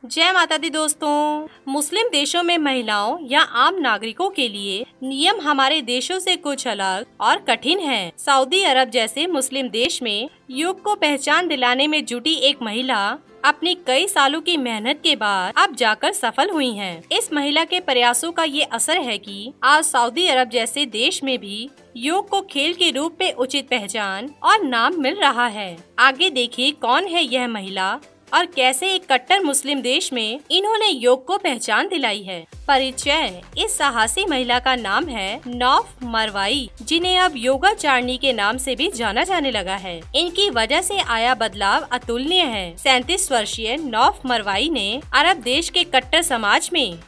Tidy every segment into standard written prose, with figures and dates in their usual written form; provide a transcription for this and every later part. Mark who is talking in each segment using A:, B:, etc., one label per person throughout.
A: जय माता दी दोस्तों। मुस्लिम देशों में महिलाओं या आम नागरिकों के लिए नियम हमारे देशों से कुछ अलग और कठिन है। सऊदी अरब जैसे मुस्लिम देश में योग को पहचान दिलाने में जुटी एक महिला अपनी कई सालों की मेहनत के बाद अब जाकर सफल हुई हैं। इस महिला के प्रयासों का ये असर है कि आज सऊदी अरब जैसे देश में भी योग को खेल के रूप में उचित पहचान और नाम मिल रहा है। आगे देखिए कौन है यह महिला और कैसे एक कट्टर मुस्लिम देश में इन्होंने योग को पहचान दिलाई है। परिचय। इस साहसी महिला का नाम है नौफ मरवाई, जिन्हें अब योगाचारणी के नाम से भी जाना जाने लगा है। इनकी वजह से आया बदलाव अतुलनीय है। 37 वर्षीय नौफ मरवाई ने अरब देश के कट्टर समाज में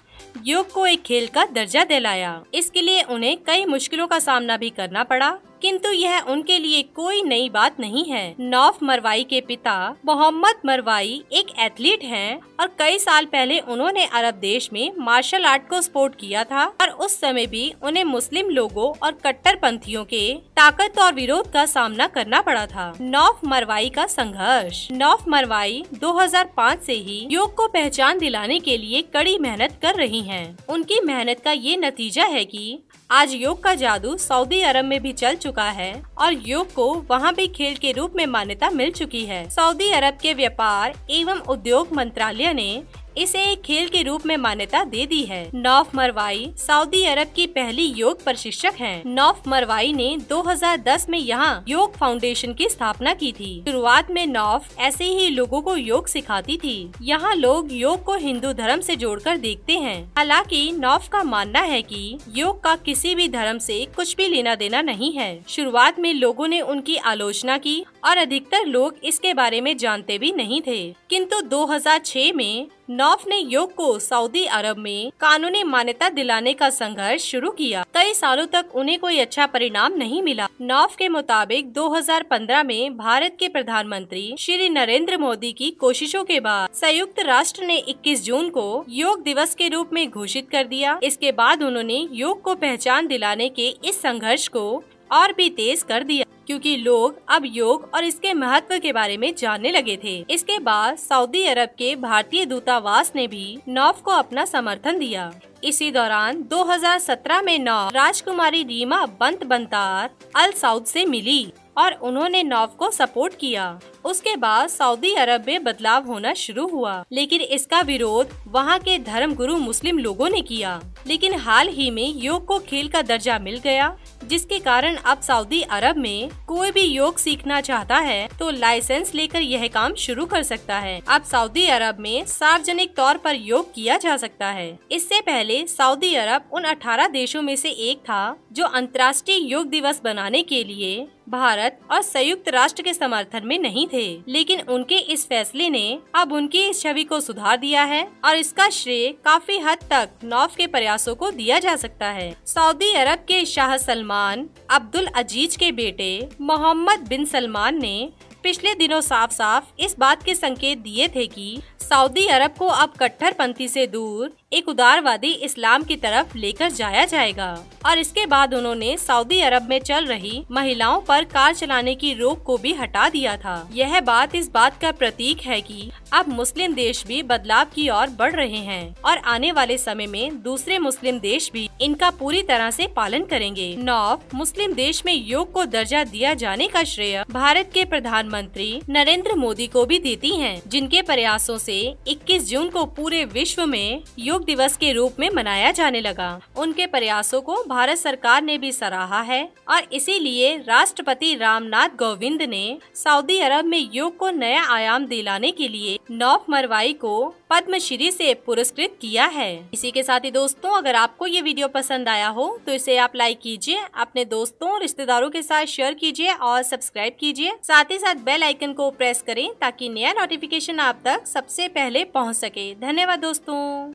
A: योग को एक खेल का दर्जा दिलाया। इसके लिए उन्हें कई मुश्किलों का सामना भी करना पड़ा, किंतु यह उनके लिए कोई नई बात नहीं है। नौफ मरवाई के पिता मोहम्मद मरवाई एक एथलीट हैं और कई साल पहले उन्होंने अरब देश में मार्शल आर्ट को सपोर्ट किया था और उस समय भी उन्हें मुस्लिम लोगों और कट्टरपंथियों के ताकत और विरोध का सामना करना पड़ा था। नौफ मरवाई का संघर्ष। नौफ मरवाई 2005 से ही योग को पहचान दिलाने के लिए कड़ी मेहनत कर रही हैं। उनकी मेहनत का ये नतीजा है कि आज योग का जादू सऊदी अरब में भी चल चुका है और योग को वहाँ भी खेल के रूप में मान्यता मिल चुकी है। सऊदी अरब के व्यापार एवं उद्योग मंत्रालय ने इसे एक खेल के रूप में मान्यता दे दी है। नौफ मरवाई सऊदी अरब की पहली योग प्रशिक्षक हैं। नौफ मरवाई ने 2010 में यहाँ योग फाउंडेशन की स्थापना की थी। शुरुआत में नौफ ऐसे ही लोगों को योग सिखाती थी। यहाँ लोग योग को हिंदू धर्म से जोड़कर देखते हैं। हालांकि नौफ का मानना है कि योग का किसी भी धर्म से कुछ भी लेना देना नहीं है। शुरुआत में लोगों ने उनकी आलोचना की और अधिकतर लोग इसके बारे में जानते भी नहीं थे, किंतु 2006 में नौफ ने योग को सऊदी अरब में कानूनी मान्यता दिलाने का संघर्ष शुरू किया। कई सालों तक उन्हें कोई अच्छा परिणाम नहीं मिला। नौफ के मुताबिक 2015 में भारत के प्रधानमंत्री श्री नरेंद्र मोदी की कोशिशों के बाद संयुक्त राष्ट्र ने 21 जून को योग दिवस के रूप में घोषित कर दिया। इसके बाद उन्होंने योग को पहचान दिलाने के इस संघर्ष को और भी तेज कर दिया, क्योंकि लोग अब योग और इसके महत्व के बारे में जानने लगे थे। इसके बाद सऊदी अरब के भारतीय दूतावास ने भी नौफ को अपना समर्थन दिया। इसी दौरान 2017 में नौफ राजकुमारी रीमा बंत बनतार अल सऊद से मिली और उन्होंने नौफ को सपोर्ट किया। उसके बाद सऊदी अरब में बदलाव होना शुरू हुआ, लेकिन इसका विरोध वहाँ के धर्मगुरु मुस्लिम लोगों ने किया। लेकिन हाल ही में योग को खेल का दर्जा मिल गया, जिसके कारण अब सऊदी अरब में कोई भी योग सीखना चाहता है तो लाइसेंस लेकर यह काम शुरू कर सकता है। अब सऊदी अरब में सार्वजनिक तौर पर योग किया जा सकता है। इससे पहले सऊदी अरब उन 18 देशों में से एक था जो अंतर्राष्ट्रीय योग दिवस बनाने के लिए भारत और संयुक्त राष्ट्र के समर्थन में नहीं थे, लेकिन उनके इस फैसले ने अब उनकी इस छवि को सुधार दिया है और इसका श्रेय काफी हद तक नौफ के प्रयासों को दिया जा सकता है। सऊदी अरब के शाह सलमान अब्दुल अजीज के बेटे मोहम्मद बिन सलमान ने पिछले दिनों साफ साफ इस बात के संकेत दिए थे कि सऊदी अरब को अब कट्टरपंथी से दूर एक उदारवादी इस्लाम की तरफ लेकर जाया जाएगा। और इसके बाद उन्होंने सऊदी अरब में चल रही महिलाओं पर कार चलाने की रोक को भी हटा दिया था। यह बात इस बात का प्रतीक है कि अब मुस्लिम देश भी बदलाव की ओर बढ़ रहे हैं और आने वाले समय में दूसरे मुस्लिम देश भी इनका पूरी तरह से पालन करेंगे। नौफ मुस्लिम देश में योग को दर्जा दिया जाने का श्रेय भारत के प्रधानमंत्री नरेंद्र मोदी को भी देती हैं, जिनके प्रयासों से 21 जून को पूरे विश्व में योग दिवस के रूप में मनाया जाने लगा। उनके प्रयासों को भारत सरकार ने भी सराहा है और इसीलिए राष्ट्रपति रामनाथ कोविंद ने सऊदी अरब में योग को नया आयाम दिलाने के लिए नौफ मरवाई को पद्मश्री से पुरस्कृत किया है। इसी के साथ ही दोस्तों, अगर आपको ये वीडियो पसंद आया हो तो इसे आप लाइक कीजिए, अपने दोस्तों और रिश्तेदारों के साथ शेयर कीजिए और सब्सक्राइब कीजिए। साथ ही साथ बेल आइकन को प्रेस करें ताकि नया नोटिफिकेशन आप तक सबसे पहले पहुंच सके। धन्यवाद दोस्तों।